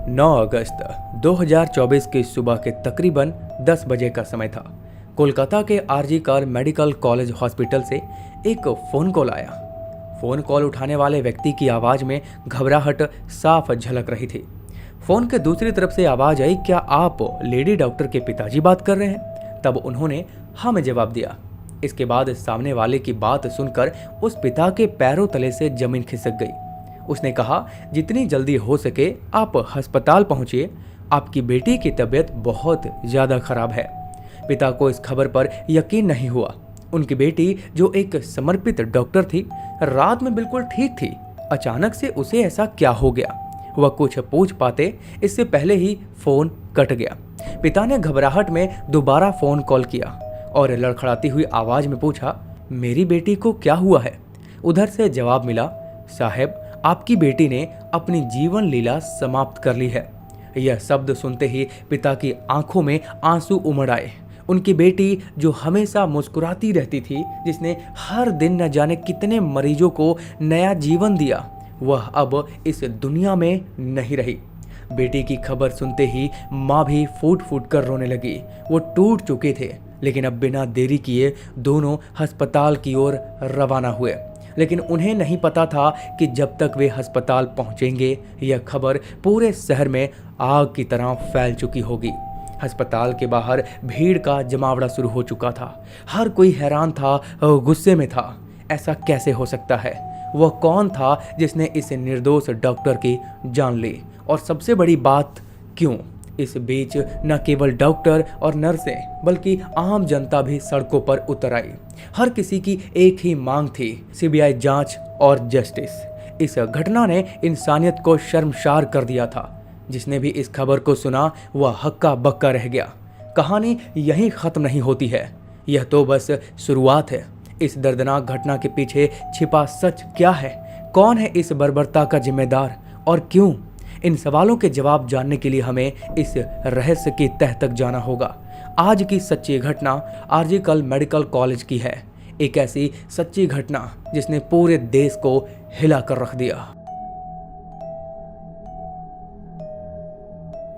9 अगस्त 2024 की सुबह के तकरीबन 10 बजे का समय था। कोलकाता के आरजी कर मेडिकल कॉलेज हॉस्पिटल से एक फ़ोन कॉल आया। फ़ोन कॉल उठाने वाले व्यक्ति की आवाज़ में घबराहट साफ झलक रही थी। फ़ोन के दूसरी तरफ से आवाज़ आई, क्या आप लेडी डॉक्टर के पिताजी बात कर रहे हैं? तब उन्होंने हाँ में जवाब दिया। इसके बाद सामने वाले की बात सुनकर उस पिता के पैरों तले से जमीन खिसक गई। उसने कहा, जितनी जल्दी हो सके आप अस्पताल पहुंचिए, आपकी बेटी की तबीयत बहुत ज़्यादा खराब है। पिता को इस खबर पर यकीन नहीं हुआ। उनकी बेटी, जो एक समर्पित डॉक्टर थी, रात में बिल्कुल ठीक थी। अचानक से उसे ऐसा क्या हो गया? वह कुछ पूछ पाते इससे पहले ही फ़ोन कट गया। पिता ने घबराहट में दोबारा फ़ोन कॉल किया और लड़खड़ाती हुई आवाज़ में पूछा, मेरी बेटी को क्या हुआ है? उधर से जवाब मिला, साहब, आपकी बेटी ने अपनी जीवन लीला समाप्त कर ली है। यह शब्द सुनते ही पिता की आंखों में आंसू उमड़ आए। उनकी बेटी, जो हमेशा मुस्कुराती रहती थी, जिसने हर दिन न जाने कितने मरीजों को नया जीवन दिया, वह अब इस दुनिया में नहीं रही। बेटी की खबर सुनते ही माँ भी फूट फूट कर रोने लगी। वो टूट चुके थे, लेकिन अब बिना देरी किए दोनों अस्पताल की ओर रवाना हुए। लेकिन उन्हें नहीं पता था कि जब तक वे अस्पताल पहुंचेंगे, यह खबर पूरे शहर में आग की तरह फैल चुकी होगी। अस्पताल के बाहर भीड़ का जमावड़ा शुरू हो चुका था। हर कोई हैरान था, गुस्से में था। ऐसा कैसे हो सकता है? वह कौन था जिसने इस निर्दोष डॉक्टर की जान ली? और सबसे बड़ी बात, क्यों? इस बीच न केवल डॉक्टर और नर्सें, बल्कि आम जनता भी सड़कों पर उतर आई। हर किसी की एक ही मांग थी, सीबीआई जांच और जस्टिस। इस घटना ने इंसानियत को शर्मसार कर दिया था। जिसने भी इस खबर को सुना, वह हक्का बक्का रह गया। कहानी यहीं खत्म नहीं होती है, यह तो बस शुरुआत है। इस दर्दनाक घटना के पीछे छिपा सच क्या है? कौन है इस बर्बरता का जिम्मेदार और क्यों? इन सवालों के जवाब जानने के लिए हमें इस रहस्य की तह तक जाना होगा। आज की सच्ची घटना आरजी कर मेडिकल कॉलेज की है। एक ऐसी सच्ची घटना जिसने पूरे देश को हिला कर रख दिया।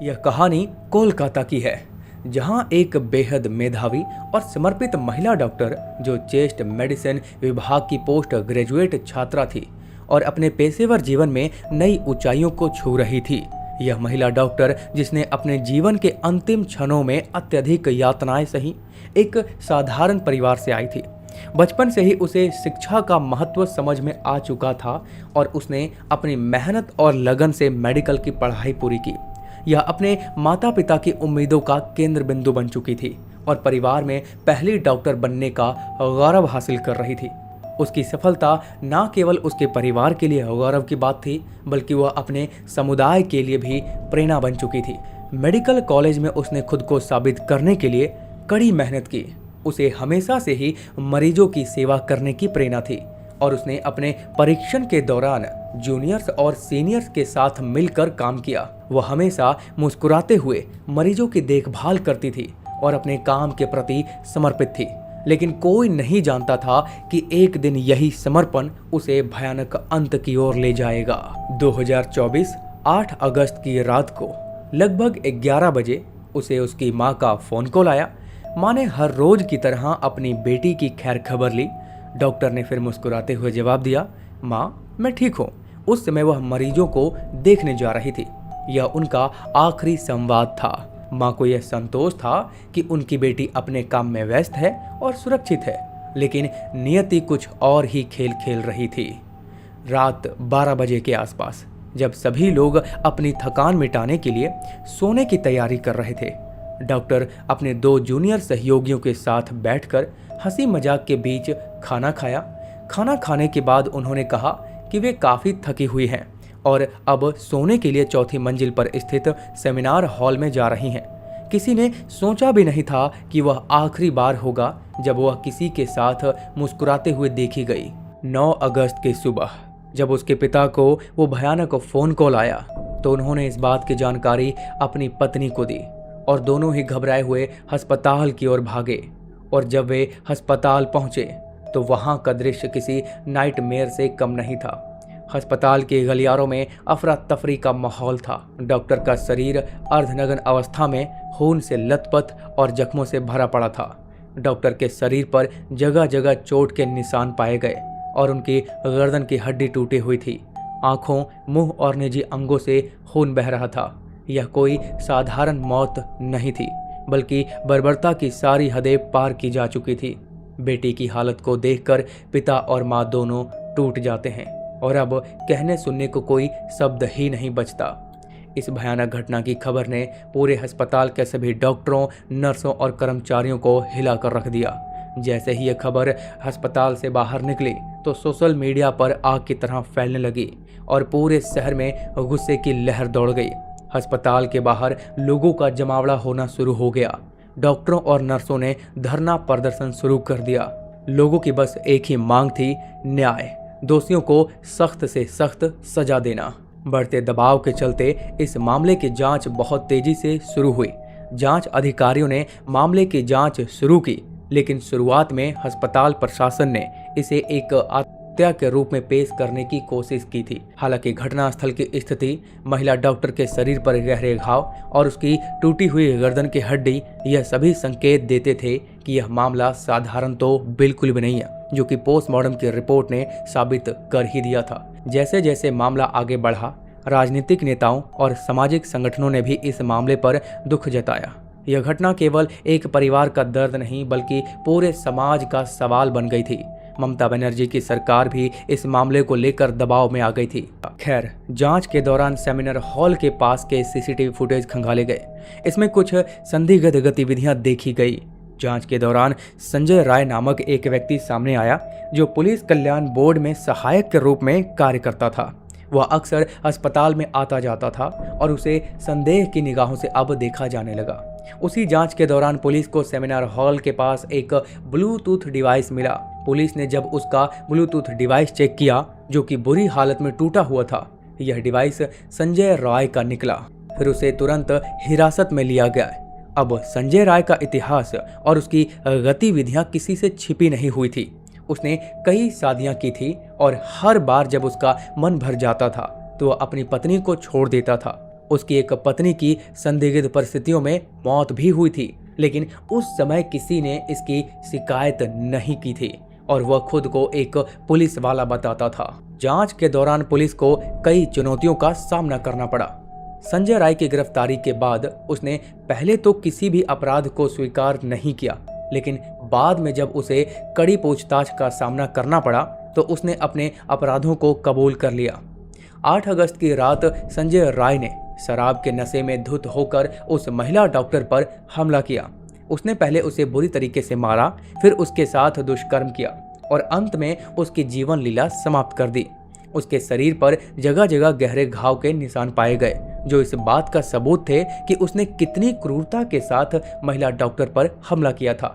यह कहानी कोलकाता की है, जहां एक बेहद मेधावी और समर्पित महिला डॉक्टर, जो चेस्ट मेडिसिन विभाग की पोस्ट ग्रेजुएट छात्रा थी और अपने पेशेवर जीवन में नई ऊंचाइयों को छू रही थी। यह महिला डॉक्टर, जिसने अपने जीवन के अंतिम क्षणों में अत्यधिक यातनाएं सही, एक साधारण परिवार से आई थी। बचपन से ही उसे शिक्षा का महत्व समझ में आ चुका था और उसने अपनी मेहनत और लगन से मेडिकल की पढ़ाई पूरी की। यह अपने माता पिता की उम्मीदों का केंद्र बिंदु बन चुकी थी और परिवार में पहली डॉक्टर बनने का गौरव हासिल कर रही थी। उसकी सफलता न केवल उसके परिवार के लिए गौरव की बात थी, बल्कि वह अपने समुदाय के लिए भी प्रेरणा बन चुकी थी। मेडिकल कॉलेज में उसने खुद को साबित करने के लिए कड़ी मेहनत की। उसे हमेशा से ही मरीजों की सेवा करने की प्रेरणा थी और उसने अपने परीक्षण के दौरान जूनियर्स और सीनियर्स के साथ मिलकर काम किया। वह हमेशा मुस्कुराते हुए मरीजों की देखभाल करती थी और अपने काम के प्रति समर्पित थी। लेकिन कोई नहीं जानता था कि एक दिन यही समर्पण उसे भयानक अंत की ओर ले जाएगा। 2024 8 अगस्त की रात को लगभग 11 बजे उसे उसकी माँ का फोन कॉल आया। माँ ने हर रोज की तरह अपनी बेटी की खैर खबर ली। डॉक्टर ने फिर मुस्कुराते हुए जवाब दिया, माँ, मैं ठीक हूँ। उस समय वह मरीजों को देखने जा रही थी। यह उनका आखिरी संवाद था। माँ को यह संतोष था कि उनकी बेटी अपने काम में व्यस्त है और सुरक्षित है, लेकिन नियति कुछ और ही खेल खेल रही थी। रात 12 बजे के आसपास, जब सभी लोग अपनी थकान मिटाने के लिए सोने की तैयारी कर रहे थे, डॉक्टर अपने 2 जूनियर सहयोगियों के साथ बैठकर हंसी मजाक के बीच खाना खाया। खाना खाने के बाद उन्होंने कहा कि वे काफ़ी थकी हुई हैं और अब सोने के लिए चौथी मंजिल पर स्थित सेमिनार हॉल में जा रही हैं। किसी ने सोचा भी नहीं था कि वह आखिरी बार होगा जब वह किसी के साथ मुस्कुराते हुए देखी गई। 9 अगस्त की सुबह जब उसके पिता को वो भयानक फ़ोन कॉल आया, तो उन्होंने इस बात की जानकारी अपनी पत्नी को दी और दोनों ही घबराए हुए अस्पताल की ओर भागे। और जब वे अस्पताल पहुंचे तो वहां का दृश्य किसी नाइटमेयर से कम नहीं था। अस्पताल के गलियारों में अफरा तफरी का माहौल था। डॉक्टर का शरीर अर्धनग्न अवस्था में खून से लथपथ और जख्मों से भरा पड़ा था। डॉक्टर के शरीर पर जगह जगह चोट के निशान पाए गए और उनकी गर्दन की हड्डी टूटी हुई थी। आंखों, मुंह और निजी अंगों से खून बह रहा था। यह कोई साधारण मौत नहीं थी, बल्कि बर्बरता की सारी हदें पार की जा चुकी थी। बेटी की हालत को देखकर पिता और माँ दोनों टूट जाते हैं और अब कहने सुनने को कोई शब्द ही नहीं बचता। इस भयानक घटना की खबर ने पूरे अस्पताल के सभी डॉक्टरों, नर्सों और कर्मचारियों को हिलाकर रख दिया। जैसे ही यह खबर अस्पताल से बाहर निकली तो सोशल मीडिया पर आग की तरह फैलने लगी और पूरे शहर में गुस्से की लहर दौड़ गई। अस्पताल के बाहर लोगों का जमावड़ा होना शुरू हो गया। डॉक्टरों और नर्सों ने धरना प्रदर्शन शुरू कर दिया। लोगों की बस एक ही मांग थी, न्याय। दोषियों को सख्त से सख्त सजा देना। बढ़ते दबाव के चलते इस मामले की जांच बहुत तेजी से शुरू हुई। जांच अधिकारियों ने मामले की जांच शुरू की, लेकिन शुरुआत में अस्पताल प्रशासन ने इसे एक हत्या के रूप में पेश करने की कोशिश की थी। हालांकि घटनास्थल की स्थिति, महिला डॉक्टर के शरीर पर गहरे घाव और उसकी टूटी हुई गर्दन की हड्डी, यह सभी संकेत देते थे कि यह मामला साधारण तो बिल्कुल भी नहीं है, जो कि पोस्टमार्टम की रिपोर्ट ने साबित कर ही दिया था। जैसे जैसे मामला आगे बढ़ा, राजनीतिक नेताओं और सामाजिक संगठनों ने भी इस मामले पर दुख जताया। यह घटना केवल एक परिवार का दर्द नहीं, बल्कि पूरे समाज का सवाल बन गई थी। ममता बनर्जी की सरकार भी इस मामले को लेकर दबाव में आ गई थी। खैर, जांच के दौरान सेमिनार हॉल के पास के सीसीटीवी फुटेज खंगाले गए। इसमें कुछ संदिग्ध गतिविधियां देखी गई। जांच के दौरान संजय राय नामक एक व्यक्ति सामने आया, जो पुलिस कल्याण बोर्ड में सहायक के रूप में कार्य करता था। वह अक्सर अस्पताल में आता जाता था और उसे संदेह की निगाहों से अब देखा जाने लगा। उसी जांच के दौरान पुलिस को सेमिनार हॉल के पास एक ब्लूटूथ डिवाइस मिला। पुलिस ने जब उसका ब्लूटूथ डिवाइस चेक किया, जो कि बुरी हालत में टूटा हुआ था, यह डिवाइस संजय राय का निकला। फिर उसे तुरंत हिरासत में लिया गया। अब संजय राय का इतिहास और उसकी गतिविधियां किसी से छिपी नहीं हुई थी। उसने कई शादियां की थी और हर बार जब उसका मन भर जाता था तो वह अपनी पत्नी को छोड़ देता था। उसकी एक पत्नी की संदिग्ध परिस्थितियों में मौत भी हुई थी, लेकिन उस समय किसी ने इसकी शिकायत नहीं की थी और वह खुद को एक पुलिस वाला बताता था। जांच के दौरान पुलिस को कई चुनौतियों का सामना करना पड़ा। संजय राय की गिरफ्तारी के बाद उसने पहले तो किसी भी अपराध को स्वीकार नहीं किया, लेकिन बाद में जब उसे कड़ी पूछताछ का सामना करना पड़ा तो उसने अपने अपराधों को कबूल कर लिया। 8 अगस्त की रात संजय राय ने शराब के नशे में धुत होकर उस महिला डॉक्टर पर हमला किया। उसने पहले उसे बुरी तरीके से मारा, फिर उसके साथ दुष्कर्म किया और अंत में उसकी जीवन लीला समाप्त कर दी। उसके शरीर पर जगह जगह गहरे घाव के निशान पाए गए, जो इस बात का सबूत थे कि उसने कितनी क्रूरता के साथ महिला डॉक्टर पर हमला किया था।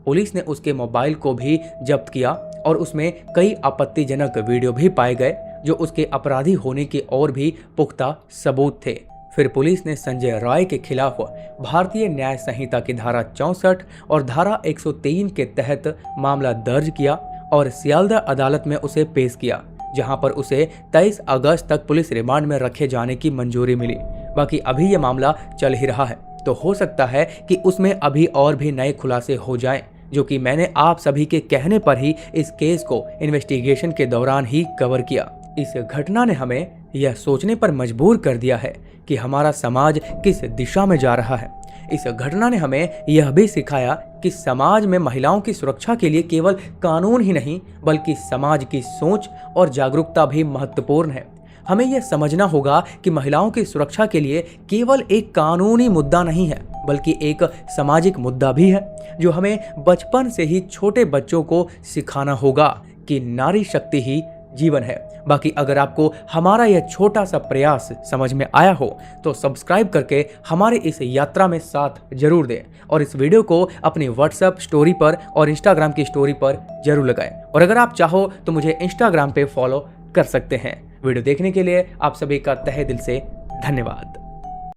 पुलिस ने उसके मोबाइल को भी जब्त किया और उसमें कई आपत्तिजनक वीडियो भी पाए गए, जो उसके अपराधी होने के और भी पुख्ता सबूत थे। फिर पुलिस ने संजय राय के खिलाफ भारतीय न्याय संहिता की धारा 64 और धारा 103 के तहत मामला दर्ज किया और सियालदह अदालत में उसे पेश किया, जहां पर उसे 23 अगस्त तक पुलिस रिमांड में रखे जाने की मंजूरी मिली। बाकी अभी यह मामला चल ही रहा है, तो हो सकता है कि उसमें अभी और भी नए खुलासे हो जाएं, जो कि मैंने आप सभी के कहने पर ही इस केस को इन्वेस्टिगेशन के दौरान ही कवर किया। इस घटना ने हमें यह सोचने पर मजबूर कर दिया है कि हमारा समाज किस दिशा में जा रहा है। इस घटना ने हमें यह भी सिखाया कि समाज में महिलाओं की सुरक्षा के लिए केवल कानून ही नहीं, बल्कि समाज की सोच और जागरूकता भी महत्वपूर्ण है। हमें यह समझना होगा कि महिलाओं की सुरक्षा के लिए केवल एक कानूनी मुद्दा नहीं है, बल्कि एक सामाजिक मुद्दा भी है, जो हमें बचपन से ही छोटे बच्चों को सिखाना होगा कि नारी शक्ति ही जीवन है। बाकी अगर आपको हमारा यह छोटा सा प्रयास समझ में आया हो तो सब्सक्राइब करके हमारे इस यात्रा में साथ जरूर दें और इस वीडियो को अपनी व्हाट्सएप स्टोरी पर और इंस्टाग्राम की स्टोरी पर जरूर लगाएं। और अगर आप चाहो तो मुझे इंस्टाग्राम पे फॉलो कर सकते हैं। वीडियो देखने के लिए आप सभी का तहे दिल से धन्यवाद।